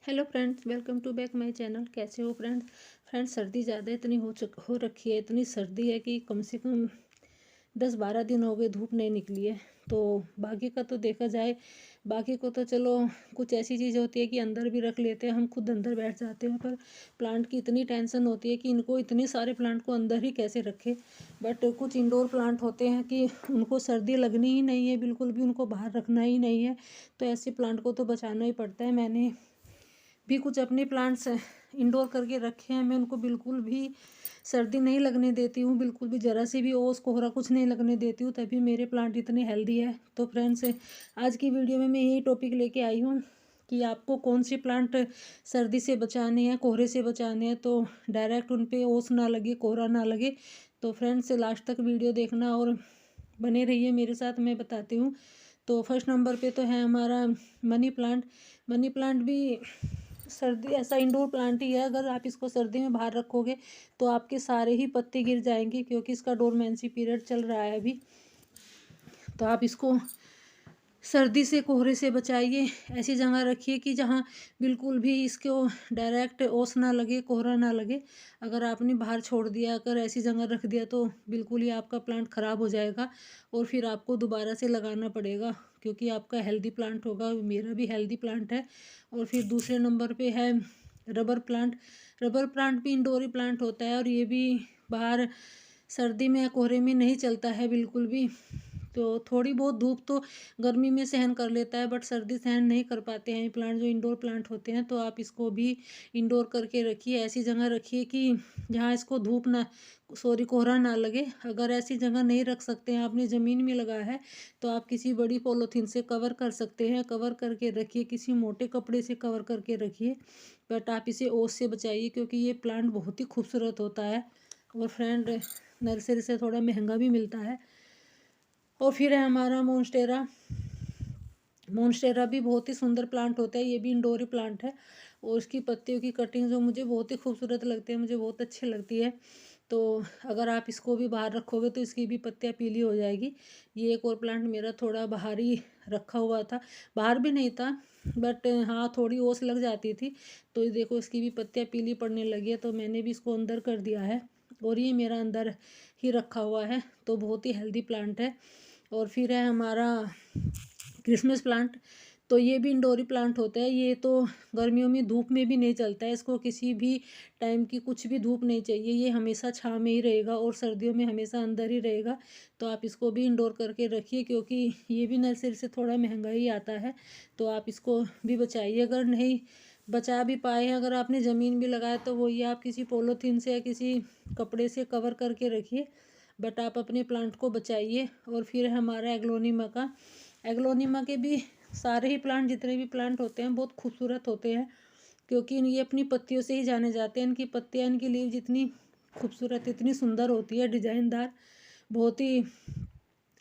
Hello friends, welcome to back my channel. कैसे हो friends सर्दी ज़्यादा इतनी हो रखी है। इतनी सर्दी है कि कम से कम 10-12 दिन हो गए धूप नहीं निकली है। तो बाकी का तो देखा जाए, बाकी को तो चलो कुछ ऐसी चीज़ होती है कि अंदर भी रख लेते हैं, हम खुद अंदर बैठ जाते हैं। पर प्लांट की इतनी टेंशन होती है कि इनको इतने सारे प्लांट को अंदर ही कैसे रखें। बट कुछ इंडोर प्लांट होते हैं कि उनको सर्दी लगनी ही नहीं है, बिल्कुल भी उनको बाहर रखना ही नहीं है। तो ऐसे प्लांट को तो बचाना ही पड़ता है। मैंने भी कुछ अपने प्लांट्स इंडोर करके रखे हैं। मैं उनको बिल्कुल भी सर्दी नहीं लगने देती हूँ, बिल्कुल भी ज़रा सी भी ओस कोहरा कुछ नहीं लगने देती हूँ, तभी मेरे प्लांट इतने हेल्दी है। तो फ्रेंड्स, आज की वीडियो में मैं यही टॉपिक लेके आई हूँ कि आपको कौन से प्लांट सर्दी से बचाने हैं, कोहरे से बचाने हैं, तो डायरेक्ट उन पे ओस ना लगे, कोहरा ना लगे। तो फ्रेंड्स, लास्ट तक वीडियो देखना और बने रहिए मेरे साथ, मैं बताती हूँ। तो फर्स्ट नंबर पे तो है हमारा मनी प्लांट। मनी प्लांट भी सर्दी ऐसा इंडोर प्लांट ही है। अगर आप इसको सर्दी में बाहर रखोगे तो आपके सारे ही पत्ते गिर जाएंगे, क्योंकि इसका डोरमेंसी पीरियड चल रहा है अभी। तो आप इसको सर्दी से, कोहरे से बचाइए। ऐसी जगह रखिए कि जहाँ बिल्कुल भी इसको डायरेक्ट ओस ना लगे, कोहरा ना लगे। अगर आपने बाहर छोड़ दिया, अगर ऐसी जगह रख दिया, तो बिल्कुल ही आपका प्लांट ख़राब हो जाएगा और फिर आपको दोबारा से लगाना पड़ेगा, क्योंकि आपका हेल्दी प्लांट होगा। मेरा भी हेल्दी प्लांट है। और फिर दूसरे नंबर पे है रबर प्लांट। रबर प्लांट भी इंडोर ही प्लांट होता है और ये भी बाहर सर्दी में या कोहरे में नहीं चलता है बिल्कुल भी। तो थोड़ी बहुत धूप तो गर्मी में सहन कर लेता है, बट सर्दी सहन नहीं कर पाते हैं ये प्लांट, जो इंडोर प्लांट होते हैं। तो आप इसको भी इंडोर करके रखिए। ऐसी जगह रखिए कि जहाँ इसको धूप ना, सॉरी, कोहरा ना लगे। अगर ऐसी जगह नहीं रख सकते हैं, आपने ज़मीन में लगा है, तो आप किसी बड़ी पॉलीथीन से कवर कर सकते हैं। कवर करके रखिए, किसी मोटे कपड़े से कवर करके रखिए। बट आप इसे ओस से बचाइए, क्योंकि ये प्लांट बहुत ही खूबसूरत होता है और फ्रेंड नर्सरी से थोड़ा महंगा भी मिलता है। और फिर है हमारा मोन्स्टेरा। मोन्स्टेरा भी बहुत ही सुंदर प्लांट होता है। ये भी इंडोर ही प्लांट है और उसकी पत्तियों की कटिंग जो मुझे बहुत ही खूबसूरत लगती है, मुझे बहुत अच्छी लगती है। तो अगर आप इसको भी बाहर रखोगे तो इसकी भी पत्तियाँ पीली हो जाएगी। ये एक और प्लांट मेरा थोड़ा बाहर ही रखा हुआ था, बाहर भी नहीं था, बट हाँ थोड़ी ओस लग जाती थी। तो ये देखो, इसकी भी पत्तियाँ पीली पड़ने लगी है, तो मैंने भी इसको अंदर कर दिया है और ये मेरा अंदर ही रखा हुआ है। तो बहुत ही हेल्दी प्लांट है। और फिर है हमारा क्रिसमस प्लांट। तो ये भी इंडोरी प्लांट होता है। ये तो गर्मियों में धूप में भी नहीं चलता है, इसको किसी भी टाइम की कुछ भी धूप नहीं चाहिए, ये हमेशा छाँव में ही रहेगा और सर्दियों में हमेशा अंदर ही रहेगा। तो आप इसको भी इंडोर करके रखिए, क्योंकि ये भी नर्सरी से थोड़ा महंगा ही आता है। तो आप इसको भी बचाइए। अगर नहीं बचा भी पाए हैं, अगर आपने ज़मीन भी लगाया, तो वो ये आप किसी पॉलीथीन से या किसी कपड़े से कवर करके रखिए। बट आप अपने प्लांट को बचाइए। और फिर हमारा एग्लोनिमा का। एग्लोनिमा के भी सारे ही प्लांट, जितने भी प्लांट होते हैं, बहुत खूबसूरत होते हैं, क्योंकि ये अपनी पत्तियों से ही जाने जाते हैं। इनकी पत्तियाँ, इनकी लीव जितनी खूबसूरत, इतनी सुंदर होती है, डिजाइनदार, बहुत ही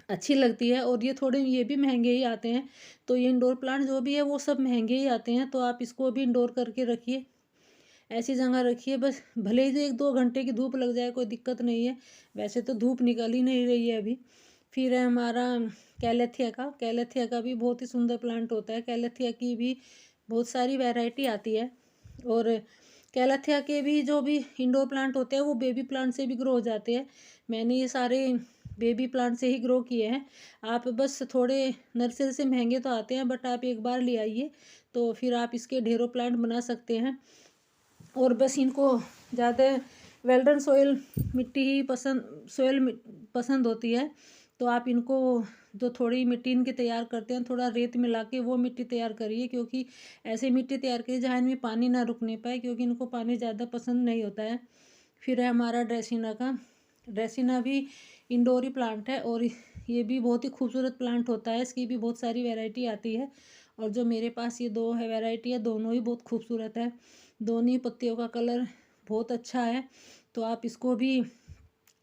अच्छी लगती है। और ये थोड़े, ये भी महंगे ही आते हैं। तो ये इंडोर प्लांट जो भी है वो सब महंगे ही आते हैं। तो आप इसको भी इंडोर करके रखिए। ऐसी जगह रखिए, बस भले ही 1-2 घंटे की धूप लग जाए, कोई दिक्कत नहीं है। वैसे तो धूप निकल ही नहीं रही है अभी। फिर है हमारा कैलेथिया का। कैलेथिया का भी बहुत ही सुंदर प्लांट होता है। कैलेथिया की भी बहुत सारी वैरायटी आती है। और कैलेथिया के भी जो भी इंडोर प्लांट होते हैं वो बेबी प्लांट से भी ग्रो हो जाते हैं। मैंने ये सारे बेबी प्लांट से ही ग्रो किए हैं। आप बस थोड़े नर्सरी से महंगे तो आते हैं, बट आप एक बार ले आइए तो फिर आप इसके ढेरों प्लांट बना सकते हैं। और बस इनको ज़्यादा वेल्डन सोयल मिट्टी ही पसंद होती है। तो आप इनको, जो थोड़ी मिट्टी इनकी तैयार करते हैं, थोड़ा रेत मिला के वो मिट्टी तैयार करिए, क्योंकि ऐसे मिट्टी तैयार करिए जहाँ इनमें पानी ना रुकने पाए, क्योंकि इनको पानी ज़्यादा पसंद नहीं होता है। फिर है हमारा ड्रेसिना का। ड्रेसिना भी इंडोर ही प्लांट है और ये भी बहुत ही खूबसूरत प्लांट होता है। इसकी भी बहुत सारी वैरायटी आती है और जो मेरे पास ये दो है वैरायटी है, दोनों ही बहुत खूबसूरत है। दोनों ही पत्तियों का कलर बहुत अच्छा है। तो आप इसको भी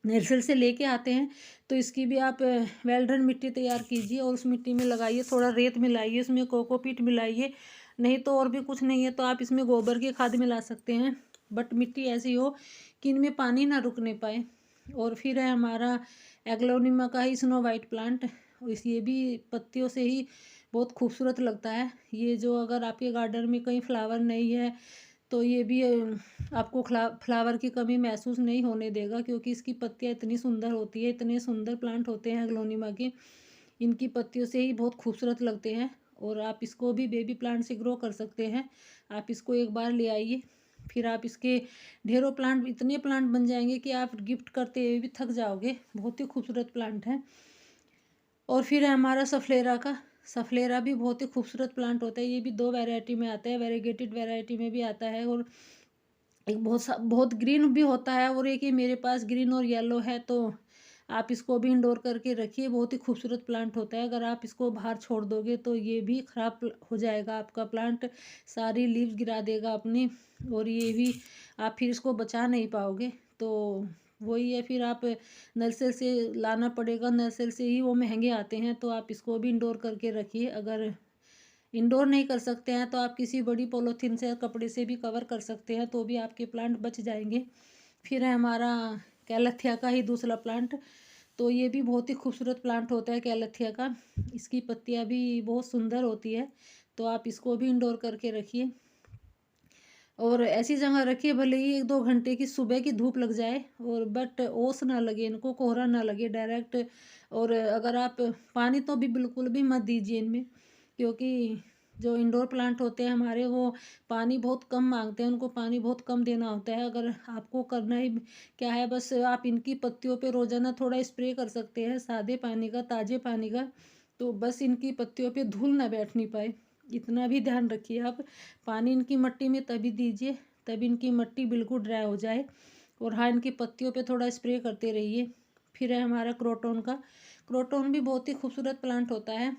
नर्सरी से लेके आते हैं तो इसकी भी आप वेल्डन मिट्टी तैयार कीजिए और उस मिट्टी में लगाइए, थोड़ा रेत मिलाइए, उसमें कोकोपीट मिलाइए। नहीं तो और भी कुछ नहीं है तो आप इसमें गोबर की खाद मिला सकते हैं, बट मिट्टी ऐसी हो कि इनमें पानी ना रुकने पाए। और फिर है हमारा एग्लोनिमा का ही स्नो वाइट प्लांट। इस ये भी पत्तियों से ही बहुत खूबसूरत लगता है। ये जो अगर आपके गार्डन में कहीं फ्लावर नहीं है तो ये भी आपको फ्लावर की कमी महसूस नहीं होने देगा, क्योंकि इसकी पत्तियाँ इतनी सुंदर होती है, इतने सुंदर प्लांट होते हैं एग्लोनिमा के। इनकी पत्तियों से ही बहुत खूबसूरत लगते हैं। और आप इसको भी बेबी प्लांट से ग्रो कर सकते हैं। आप इसको एक बार ले आइए, फिर आप इसके ढेरों प्लांट, इतने प्लांट बन जाएंगे कि आप गिफ्ट करते हुए भी थक जाओगे। बहुत ही खूबसूरत प्लांट है। और फिर है हमारा सफलेरा का। सफलेरा भी बहुत ही खूबसूरत प्लांट होता है। ये भी 2 वैरायटी में आता है, वेरीगेटेड वैरायटी में भी आता है, और एक बहुत ग्रीन भी होता है, और एक ही मेरे पास ग्रीन और येलो है। तो आप इसको भी इंडोर करके रखिए। बहुत ही खूबसूरत प्लांट होता है। अगर आप इसको बाहर छोड़ दोगे तो ये भी ख़राब हो जाएगा आपका प्लांट, सारी लीव्स गिरा देगा अपनी, और ये भी आप फिर इसको बचा नहीं पाओगे। तो वही है, फिर आप नर्सरी से लाना पड़ेगा। नर्सरी से ही वो महंगे आते हैं। तो आप इसको भी इंडोर करके रखिए। अगर इंडोर नहीं कर सकते हैं तो आप किसी बड़ी पॉलीथीन से, कपड़े से भी कवर कर सकते हैं, तो भी आपके प्लांट बच जाएंगे। फिर है हमारा कैलथिया का ही दूसरा प्लांट। तो ये भी बहुत ही खूबसूरत प्लांट होता है कैलथिया का। इसकी पत्तियां भी बहुत सुंदर होती है। तो आप इसको भी इंडोर करके रखिए, और ऐसी जगह रखिए भले ही 1-2 घंटे की सुबह की धूप लग जाए, और बट ओस ना लगे इनको, कोहरा ना लगे डायरेक्ट। और अगर आप पानी तो भी बिल्कुल भी मत दीजिए इनमें, क्योंकि जो इंडोर प्लांट होते हैं हमारे, वो पानी बहुत कम मांगते हैं, उनको पानी बहुत कम देना होता है। अगर आपको करना ही क्या है, बस आप इनकी पत्तियों पे रोजाना थोड़ा स्प्रे कर सकते हैं सादे पानी का, ताजे पानी का। तो बस इनकी पत्तियों पे धूल ना बैठनी पाए, इतना भी ध्यान रखिए आप। पानी इनकी मिट्टी में तभी दीजिए तभी इनकी मिट्टी बिल्कुल ड्राई हो जाए। और हाँ, इनकी पत्तियों पे थोड़ा स्प्रे करते रहिए। फिर है हमारा क्रोटोन का। क्रोटोन भी बहुत ही खूबसूरत प्लांट होता है,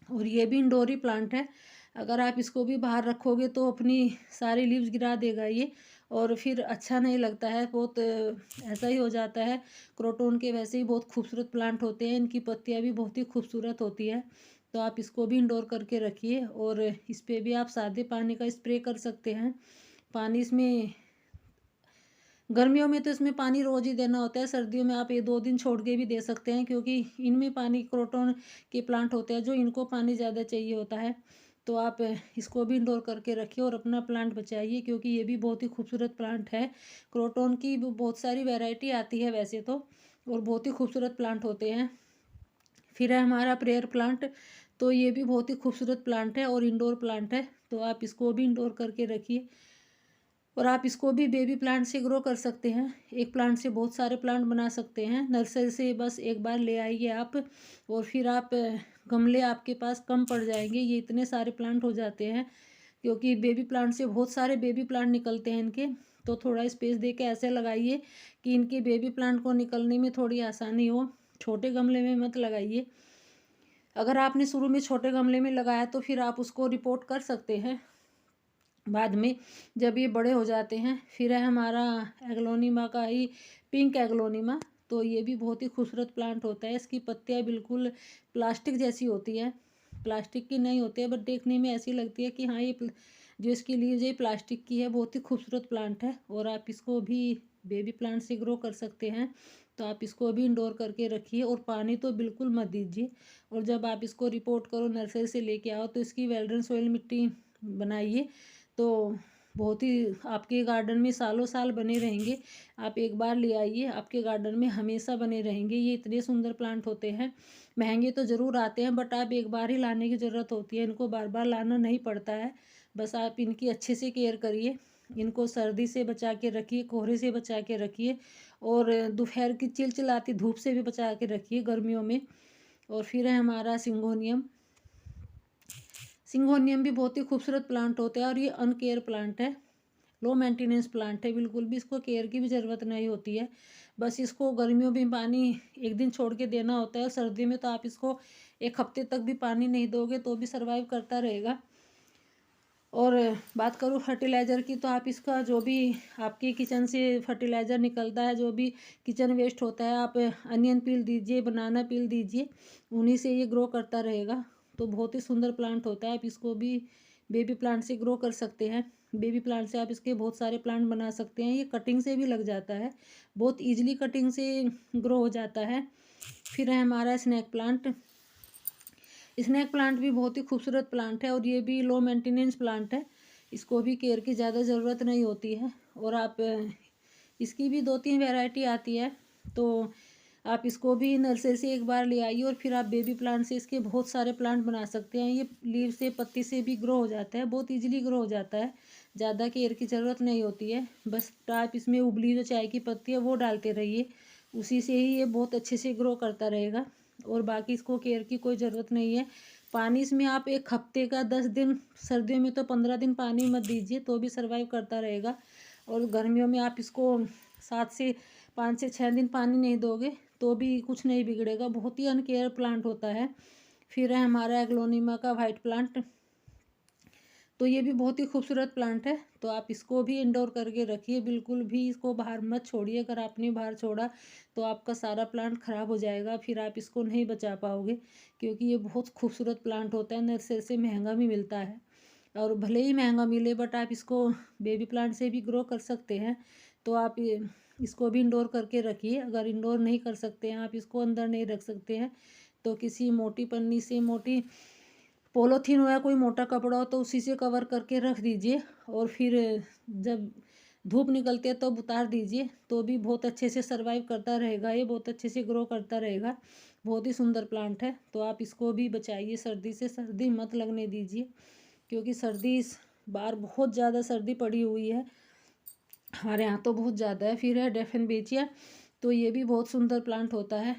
और ये भी इंडोर ही प्लांट है। अगर आप इसको भी बाहर रखोगे तो अपनी सारी लीव्स गिरा देगा ये, और फिर अच्छा नहीं लगता है, बहुत ऐसा ही हो जाता है। क्रोटोन के वैसे ही बहुत खूबसूरत प्लांट होते हैं, इनकी पत्तियां भी बहुत ही खूबसूरत होती है। तो आप इसको भी इंडोर करके रखिए, और इस पर भी आप सादे पानी का स्प्रे कर सकते हैं। पानी इसमें गर्मियों में तो इसमें पानी रोज़ ही देना होता है। सर्दियों में आप 1-2 दिन छोड़ के भी दे सकते हैं, क्योंकि इनमें पानी, क्रोटोन के प्लांट होते हैं जो इनको पानी ज़्यादा चाहिए होता है। तो आप इसको भी इंडोर करके रखिए और अपना प्लांट बचाइए, क्योंकि ये भी बहुत ही खूबसूरत प्लांट है। क्रोटोन की बहुत सारी वैरायटी आती है वैसे तो, और बहुत ही खूबसूरत प्लांट होते हैं। फिर है हमारा प्रेयर प्लांट। तो ये भी बहुत ही खूबसूरत प्लांट है और इंडोर प्लांट है। तो आप इसको भी इंडोर करके रखिए, और आप इसको भी बेबी प्लांट से ग्रो कर सकते हैं। एक प्लांट से बहुत सारे प्लांट बना सकते हैं। नर्सरी से बस एक बार ले आइए आप, और फिर आप गमले आपके पास कम पड़ जाएंगे, ये इतने सारे प्लांट हो जाते हैं, क्योंकि बेबी प्लांट से बहुत सारे बेबी प्लांट निकलते हैं इनके। तो थोड़ा स्पेस दे के ऐसे लगाइए कि इनके बेबी प्लांट को निकलने में थोड़ी आसानी हो। छोटे गमले में मत लगाइए। अगर आपने शुरू में छोटे गमले में लगाया तो फिर आप उसको रिपोर्ट कर सकते हैं बाद में, जब ये बड़े हो जाते हैं। फिर है हमारा एग्लोनिमा का ही पिंक एग्लोनिमा। तो ये भी बहुत ही खूबसूरत प्लांट होता है। इसकी पत्तियां बिल्कुल प्लास्टिक जैसी होती है, प्लास्टिक की नहीं होती है, बट देखने में ऐसी लगती है कि हाँ, ये जो इसकी लीव्स है प्लास्टिक की है। बहुत ही खूबसूरत प्लांट है, और आप इसको भी बेबी प्लांट से ग्रो कर सकते हैं। तो आप इसको भी इंडोर करके रखिए, और पानी तो बिल्कुल मत दीजिए। और जब आप इसको रिपोर्ट करो, नर्सरी से लेके आओ, तो इसकी वेल्डन सोइल मिट्टी बनाइए। तो बहुत ही आपके गार्डन में सालों साल बने रहेंगे। आप एक बार ले आइए, आपके गार्डन में हमेशा बने रहेंगे। ये इतने सुंदर प्लांट होते हैं। महंगे तो ज़रूर आते हैं, बट आप एक बार ही लाने की ज़रूरत होती है, इनको बार बार लाना नहीं पड़ता है। बस आप इनकी अच्छे से केयर करिए। इनको सर्दी से बचा के रखिए, कोहरे से बचा के रखिए, और दोपहर की चिलचिलाती धूप से भी बचा के रखिए गर्मियों में। और फिर है हमारा सिंगोनियम। सिंगोनियम भी बहुत ही खूबसूरत प्लांट होता है, और ये अनकेयर प्लांट है, लो मेंटेनेंस प्लांट है। बिल्कुल भी इसको केयर की भी ज़रूरत नहीं होती है। बस इसको गर्मियों में पानी 1 दिन छोड़ के देना होता है। सर्दी में तो आप इसको 1 हफ्ते तक भी पानी नहीं दोगे तो भी सर्वाइव करता रहेगा। और बात करूँ फर्टिलाइज़र की, तो आप इसका जो भी आपके किचन से फर्टिलाइज़र निकलता है, जो भी किचन वेस्ट होता है, आप अनियन पील दीजिए, बनाना पील दीजिए, उन्हीं से ये ग्रो करता रहेगा। तो बहुत ही सुंदर प्लांट होता है। आप इसको भी बेबी प्लांट से ग्रो कर सकते हैं। बेबी प्लांट से आप इसके बहुत सारे प्लांट बना सकते हैं। ये कटिंग से भी लग जाता है, बहुत ईजिली कटिंग से ग्रो हो जाता है। फिर है हमारा स्नैक प्लांट। स्नेक प्लांट भी बहुत ही खूबसूरत प्लांट है और ये भी लो मेंटेनेंस प्लांट है। इसको भी केयर की ज़्यादा ज़रूरत नहीं होती है। और आप इसकी भी 2-3 वैरायटी आती है, तो आप इसको भी नर्सरी से एक बार ले आइए और फिर आप बेबी प्लांट से इसके बहुत सारे प्लांट बना सकते हैं। ये लीव से, पत्ती से भी ग्रो हो जाता है, बहुत ईजिली ग्रो हो जाता है। ज़्यादा केयर की ज़रूरत नहीं होती है। बस आप इसमें उबली जो चाय की पत्ती है वो डालते रहिए, उसी से ही ये बहुत अच्छे से ग्रो करता रहेगा। और बाकी इसको केयर की कोई ज़रूरत नहीं है। पानी इसमें आप एक हफ्ते का 10 दिन, सर्दियों में तो 15 दिन पानी मत दीजिए तो भी सर्वाइव करता रहेगा। और गर्मियों में आप इसको 5 से 6 दिन पानी नहीं दोगे तो भी कुछ नहीं बिगड़ेगा। बहुत ही अनकेयर प्लांट होता है। फिर है हमारा एग्लोनिमा का वाइट प्लांट, तो ये भी बहुत ही खूबसूरत प्लांट है। तो आप इसको भी इंडोर करके रखिए, बिल्कुल भी इसको बाहर मत छोड़िए। अगर आपने बाहर छोड़ा तो आपका सारा प्लांट ख़राब हो जाएगा, फिर आप इसको नहीं बचा पाओगे, क्योंकि ये बहुत खूबसूरत प्लांट होता है। नर्सरी से महंगा भी मिलता है, और भले ही महंगा मिले बट आप इसको बेबी प्लांट से भी ग्रो कर सकते हैं। तो आप इसको भी इंडोर करके रखिए। अगर इंडोर नहीं कर सकते हैं, आप इसको अंदर नहीं रख सकते हैं, तो किसी मोटी पन्नी से, मोटी पॉलीथीन हो या कोई मोटा कपड़ा हो तो उसी से कवर करके रख दीजिए। और फिर जब धूप निकलती है तब तो उतार दीजिए, तो भी बहुत अच्छे से सर्वाइव करता रहेगा। ये बहुत अच्छे से ग्रो करता रहेगा। बहुत ही सुंदर प्लांट है। तो आप इसको भी बचाइए सर्दी से, सर्दी मत लगने दीजिए, क्योंकि सर्दी इस बार बहुत ज़्यादा सर्दी पड़ी हुई है। हमारे यहाँ तो बहुत ज़्यादा है। फिर है डेफिनबेचिया, तो ये भी बहुत सुंदर प्लांट होता है।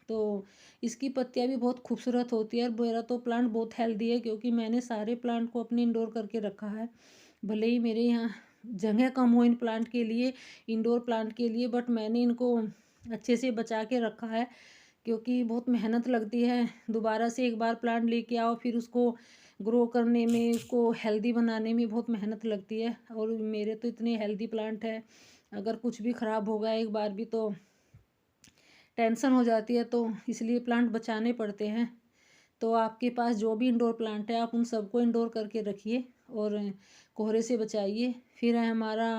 तो इसकी पत्तियाँ भी बहुत खूबसूरत होती है। और मेरा तो प्लांट बहुत हेल्दी है, क्योंकि मैंने सारे प्लांट को अपने इंडोर करके रखा है। भले ही मेरे यहाँ जगह कम हो इन प्लांट के लिए, इंडोर प्लांट के लिए, बट मैंने इनको अच्छे से बचा के रखा है, क्योंकि बहुत मेहनत लगती है। दोबारा से एक बार प्लांट लेके आओ, फिर उसको ग्रो करने में, उसको हेल्दी बनाने में बहुत मेहनत लगती है। और मेरे तो इतने हेल्दी प्लांट है, अगर कुछ भी ख़राब हो गया एक बार भी तो टेंशन हो जाती है। तो इसलिए प्लांट बचाने पड़ते हैं। तो आपके पास जो भी इंडोर प्लांट है आप उन सबको इंडोर करके रखिए और कोहरे से बचाइए। फिर है हमारा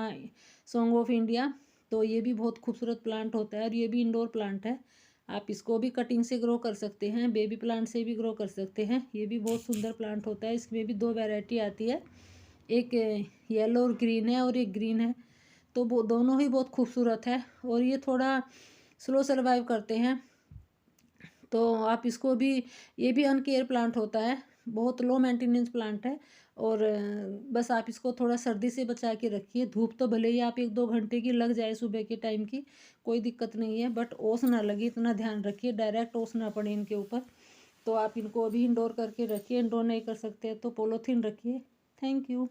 सॉन्ग ऑफ इंडिया, तो ये भी बहुत खूबसूरत प्लांट होता है और ये भी इंडोर प्लांट है। आप इसको भी कटिंग से ग्रो कर सकते हैं, बेबी प्लांट से भी ग्रो कर सकते हैं। ये भी बहुत सुंदर प्लांट होता है। इसमें भी 2 वैरायटी आती है, एक येलो और ग्रीन है और एक ग्रीन है। तो वो दोनों ही बहुत खूबसूरत है और ये थोड़ा स्लो सर्वाइव करते हैं। तो आप इसको भी, ये भी अनकेयर प्लांट होता है, बहुत लो मेंटेनेंस प्लांट है। और बस आप इसको थोड़ा सर्दी से बचा के रखिए। धूप तो भले ही आप 1-2 घंटे की लग जाए सुबह के टाइम की, कोई दिक्कत नहीं है, बट ओस ना लगे इतना ध्यान रखिए, डायरेक्ट ओस ना पड़े इनके ऊपर। तो आप इनको अभी इंडोर करके रखिए। इंडोर नहीं कर सकते तो पॉलीथीन रखिए। Thank you.